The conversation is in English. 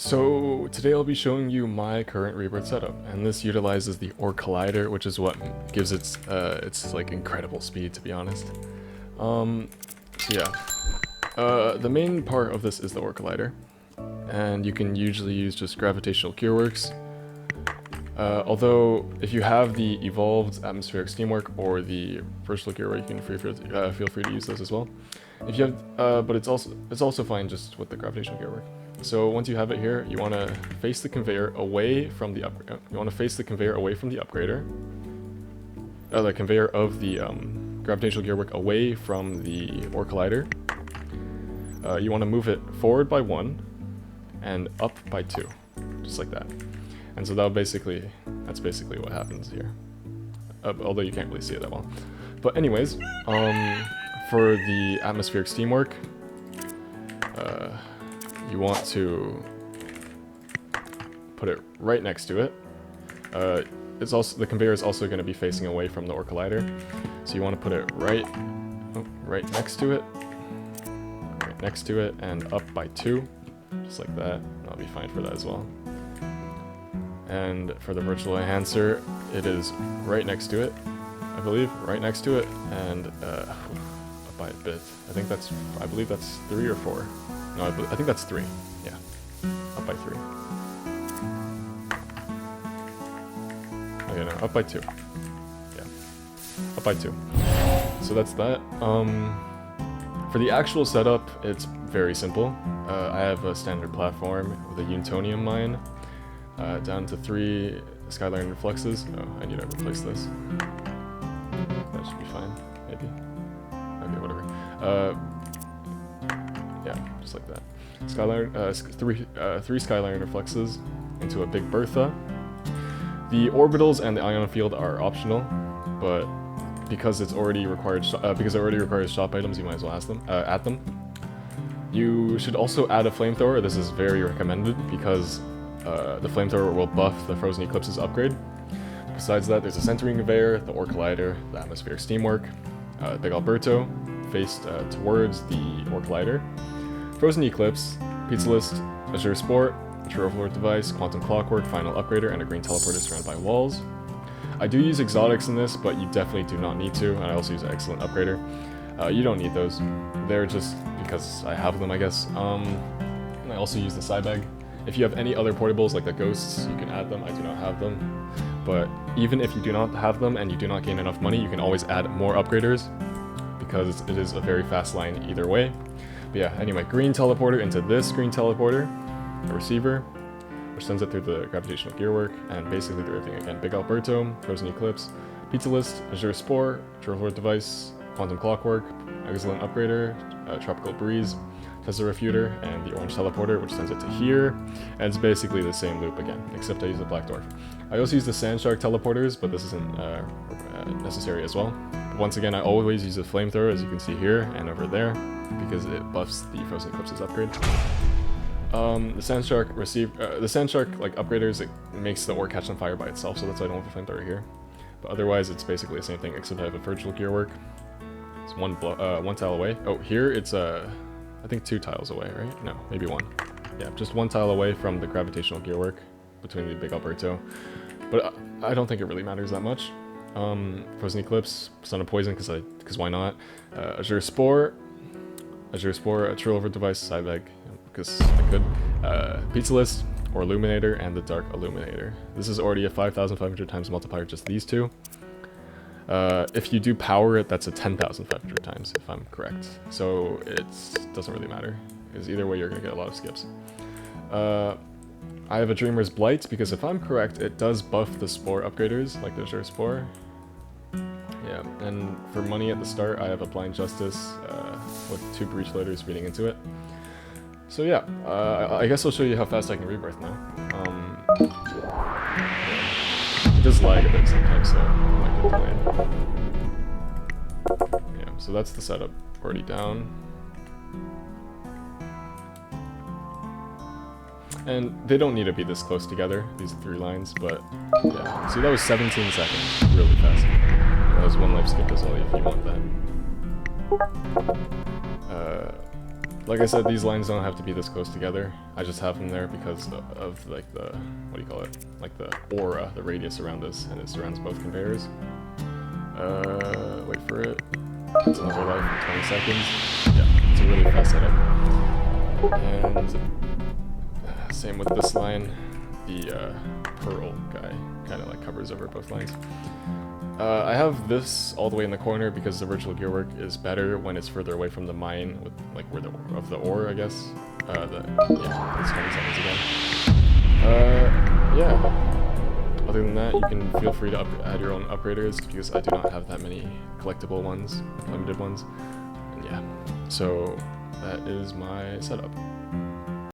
So today I'll be showing you my current Rebirth setup, and this utilizes the Ore Collider, which is what gives its like incredible speed, to be honest. So yeah, the main part of this is the Ore Collider, and you can usually use just gravitational gearworks. Although if you have the evolved atmospheric steamwork or the versatile gearwork, you can feel free to use those as well. If you have, but it's also fine just with the gravitational gearwork. So once you have it here, you want to face the conveyor away from the upgrade. You want to face the conveyor away from the upgrader. The conveyor of the gravitational gearwork away from the Ore Collider. You want to move it forward by 1 and up by 2, just like that. And so that's basically what happens here. Although you can't really see it that well. But anyways, for the atmospheric steamwork, you want to put it right next to it. The conveyor is also going to be facing away from the Ore Collider, so you want to put it right next to it, and up by 2, just like that. That'll be fine for that as well. And for the virtual enhancer, it is right next to it, I believe, right next to it, and up by a bit. I believe that's 3 or 4. No, I think that's 3. Yeah, up by 3. Okay, no, up by 2. Yeah, up by 2. So that's that. For the actual setup, it's very simple. I have a standard platform with a Untonium mine, down to 3 Skyline Reflexes. Oh, I need to replace this. That should be fine, maybe. Okay, whatever. Yeah, just like that. Three Skyline Reflexes into a Big Bertha. The orbitals and the ion field are optional, but because it already requires shop items, you might as well add them. You should also add a flamethrower. This is very recommended because the flamethrower will buff the Frozen Eclipse's upgrade. Besides that, there's a centering conveyor, the Ore Collider, the atmospheric steamwork, Big Alberto faced towards the Ore Collider, Frozen Eclipse, Pizza List, Azure Sport, True Overlord Device, Quantum Clockwork, Final Upgrader, and a green teleporter surrounded by walls. I do use exotics in this, but you definitely do not need to, and I also use an excellent upgrader. You don't need those. They're just because I have them, I guess. And I also use the side bag. If you have any other portables like the ghosts, you can add them. I do not have them. But even if you do not have them and you do not gain enough money, you can always add more upgraders because it is a very fast line either way. But yeah, anyway, green teleporter into this green teleporter, a receiver, which sends it through the gravitational gearwork and basically through everything again. Big Alberto, Frozen Eclipse, Pizza List, Azure Spore, True Overlord Device, Quantum Clockwork, Excellent Upgrader, Tropical Breeze, Tesla Refuter, and the orange teleporter, which sends it to here, and it's basically the same loop again, except I use the Black Dwarf. I also use the Sand Shark teleporters, but this isn't necessary as well. But once again, I always use a flamethrower, as you can see here and over there, because it buffs the Frozen Eclipse's upgrade. The Sand Shark like upgraders, it makes the ore catch on fire by itself, so that's why I don't have a flamethrower here. But otherwise, it's basically the same thing, except I have a virtual gearwork. It's one tile away. Oh, here it's I think 2 tiles away, right? No, maybe 1. Yeah, just 1 tile away from the gravitational gearwork between the Big Alberto. But I don't think it really matters that much. Frozen Eclipse, Son of Poison, because why not? Azure Spore, a True Overlord Device, side bag, because I could. Pizza List, or Illuminator, and the Dark Illuminator. This is already a 5,500 times multiplier, just these 2. If you do power it, that's a 10,500 times, if I'm correct. So it doesn't really matter, because either way you're going to get a lot of skips. I have a Dreamer's Blight, because if I'm correct, it does buff the Spore upgraders, like the Azure Spore. Yeah, and for money at the start, I have a Blind Justice with 2 Breach Loaders feeding into it. So yeah, I guess I'll show you how fast I can Rebirth now. It does lag a bit sometimes, so I might get delayed. Yeah, so that's the setup already down. And they don't need to be this close together, these 3 lines, but yeah. See, that was 17 seconds, really fast. That was 1 life skip as well, if you want that. like I said, these lines don't have to be this close together. I just have them there because of like the, what do you call it? Like the aura, the radius around this, and it surrounds both conveyors. Wait for it. It's another life in 20 seconds. Yeah, it's a really fast setup. And same with this line. The pearl guy kind of like covers over both lines. I have this all the way in the corner because the virtual gearwork is better when it's further away from the mine, with like where the ore, I guess. Yeah, it's 20 seconds again. Yeah. Other than that, you can feel free to add your own upgraders because I do not have that many collectible ones, limited ones. And yeah, so that is my setup.